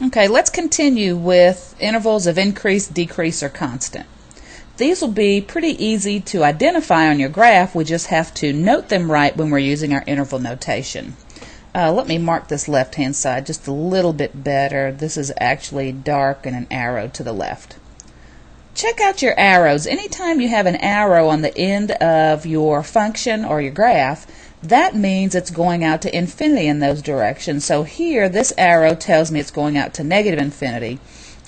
Okay, let's continue with intervals of increase, decrease, or constant. These will be pretty easy to identify on your graph. We just have to note them right when we're using our interval notation. Let me mark this left-hand side just a little bit better. This is actually dark and an arrow to the left. Check out your arrows. Anytime you have an arrow on the end of your function or your graph, that means it's going out to infinity in those directions. So here, this arrow tells me it's going out to negative infinity.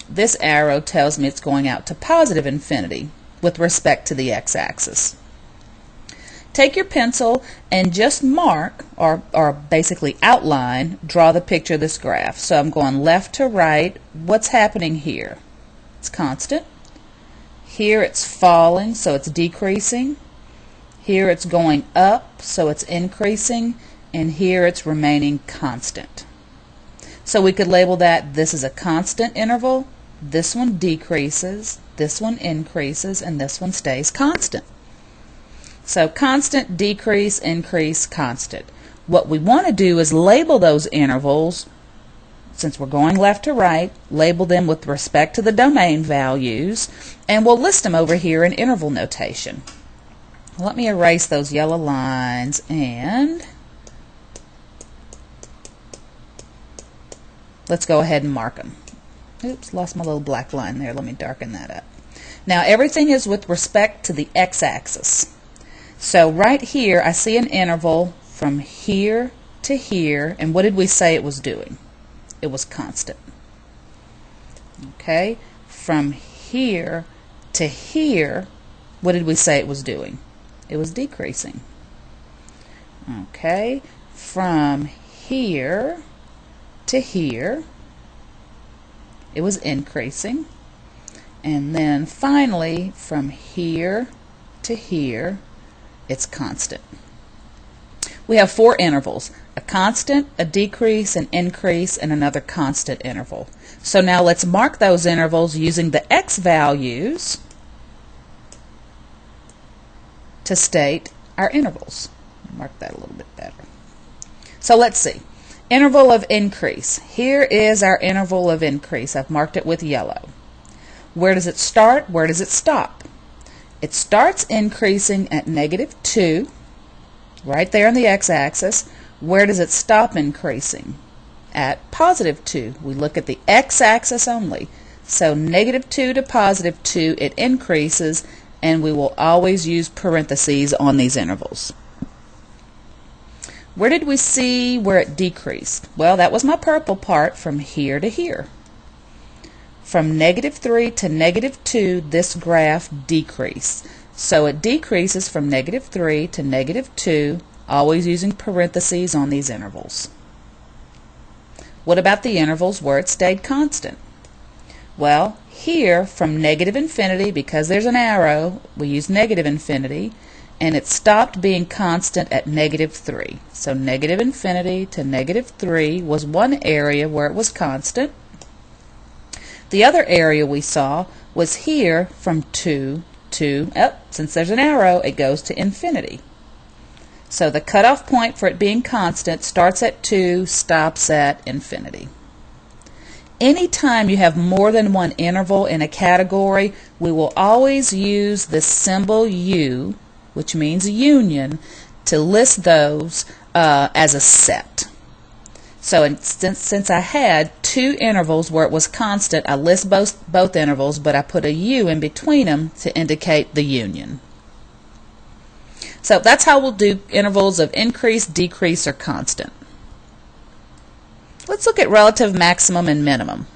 This arrow tells me it's going out to positive infinity with respect to the x-axis. Take your pencil and just mark, or basically outline, draw the picture of this graph. So I'm going left to right. What's happening here? It's constant. Here it's falling, so it's decreasing. Here it's going up, so it's increasing. And here it's remaining constant. So we could label that this is a constant interval, this one decreases, this one increases, and this one stays constant. So constant, decrease, increase, constant. What we want to do is label those intervals, since we're going left to right, label them with respect to the domain values, and we'll list them over here in interval notation. Let me erase those yellow lines and let's go ahead and mark them. Oops, lost my little black line there. Let me darken that up. Now everything is with respect to the x-axis. So right here I see an interval from here to here, and what did we say it was doing? It was constant. Okay, from here to here, what did we say it was doing? It was decreasing. Okay, from here to here, it was increasing. And then finally, from here to here, it's constant. We have 4 intervals: a constant, a decrease, an increase, and another constant interval. So now let's mark those intervals using the x values to state our intervals. Mark that a little bit better. So let's see. Interval of increase. Here is our interval of increase. I've marked it with yellow. Where does it start? Where does it stop? It starts increasing at -2, right there on the x-axis. Where does it stop increasing? At +2. We look at the x-axis only. So -2 to +2, it increases, and we will always use parentheses on these intervals. Where did we see where it decreased? Well, that was my purple part, from here to here. From -3 to -2, this graph decreased. So it decreases from -3 to -2, always using parentheses on these intervals. What about the intervals where it stayed constant? Well, here from -infinity, because there's an arrow, we use -infinity, and it stopped being constant at -3. So -infinity to -3 was one area where it was constant. The other area we saw was here from 2 to, since there's an arrow, it goes to infinity. So the cutoff point for it being constant starts at 2, stops at infinity. Anytime you have more than one interval in a category, we will always use the symbol U, which means union, to list those as a set. So since I had 2 intervals where it was constant, I list both intervals, but I put a U in between them to indicate the union. So that's how we'll do intervals of increase, decrease, or constant. Let's look at relative maximum and minimum.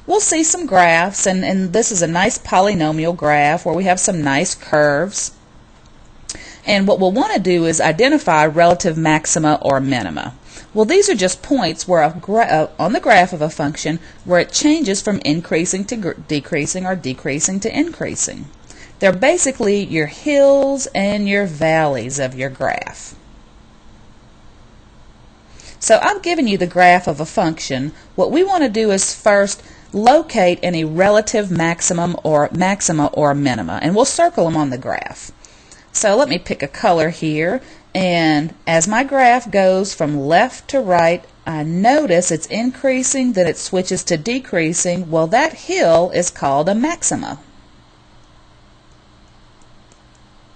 We'll see some graphs, and this is a nice polynomial graph where we have some nice curves. And what we'll want to do is identify relative maxima or minima. Well, these are just points where on the graph of a function where it changes from increasing to decreasing or decreasing to increasing. They're basically your hills and your valleys of your graph. So I'm giving you the graph of a function. What we want to do is first locate any relative maximum or maxima or minima, and we'll circle them on the graph. So let me pick a color here, and as my graph goes from left to right, I notice it's increasing, then it switches to decreasing. Well, that hill is called a maxima.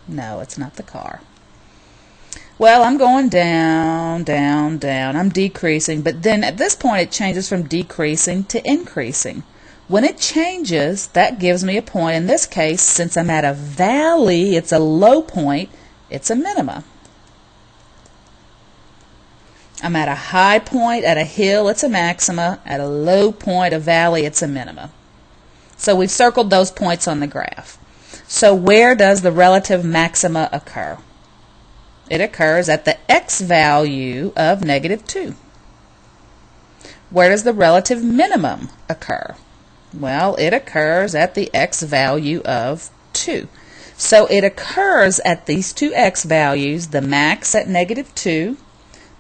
No, it's not the car. Well, I'm going down, down, down. I'm decreasing, but then at this point it changes from decreasing to increasing. When it changes, that gives me a point. In this case, since I'm at a valley, it's a low point, it's a minima. I'm at a high point, at a hill, it's a maxima. At a low point, a valley, it's a minima. So we've circled those points on the graph. So where does the relative maxima occur? It occurs at the x value of -2. Where does the relative minimum occur? Well, it occurs at the x value of 2. So it occurs at these two x values, the max at -2,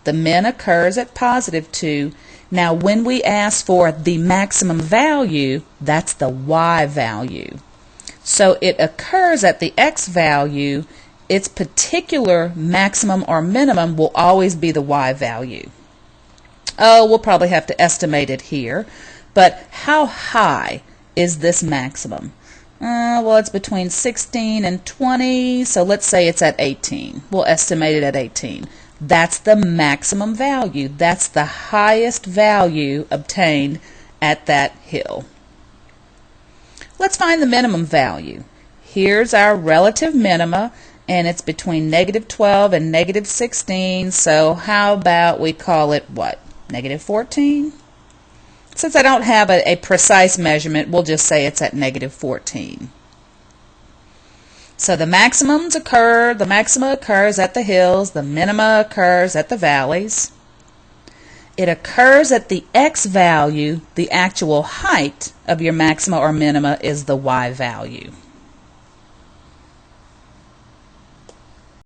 the min occurs at +2. Now when we ask for the maximum value, that's the y value. So it occurs at the x value. Its particular maximum or minimum will always be the y value. Oh, we'll probably have to estimate it here. But how high is this maximum? Well, it's between 16 and 20, so let's say it's at 18. We'll estimate it at 18. That's the maximum value. That's the highest value obtained at that hill. Let's find the minimum value. Here's our relative minima, and it's between -12 and -16, so how about we call it what? -14? Since I don't have a precise measurement, we'll just say it's at -14. So the maxima occurs at the hills, the minima occurs at the valleys. It occurs at the x value. The actual height of your maxima or minima is the y value.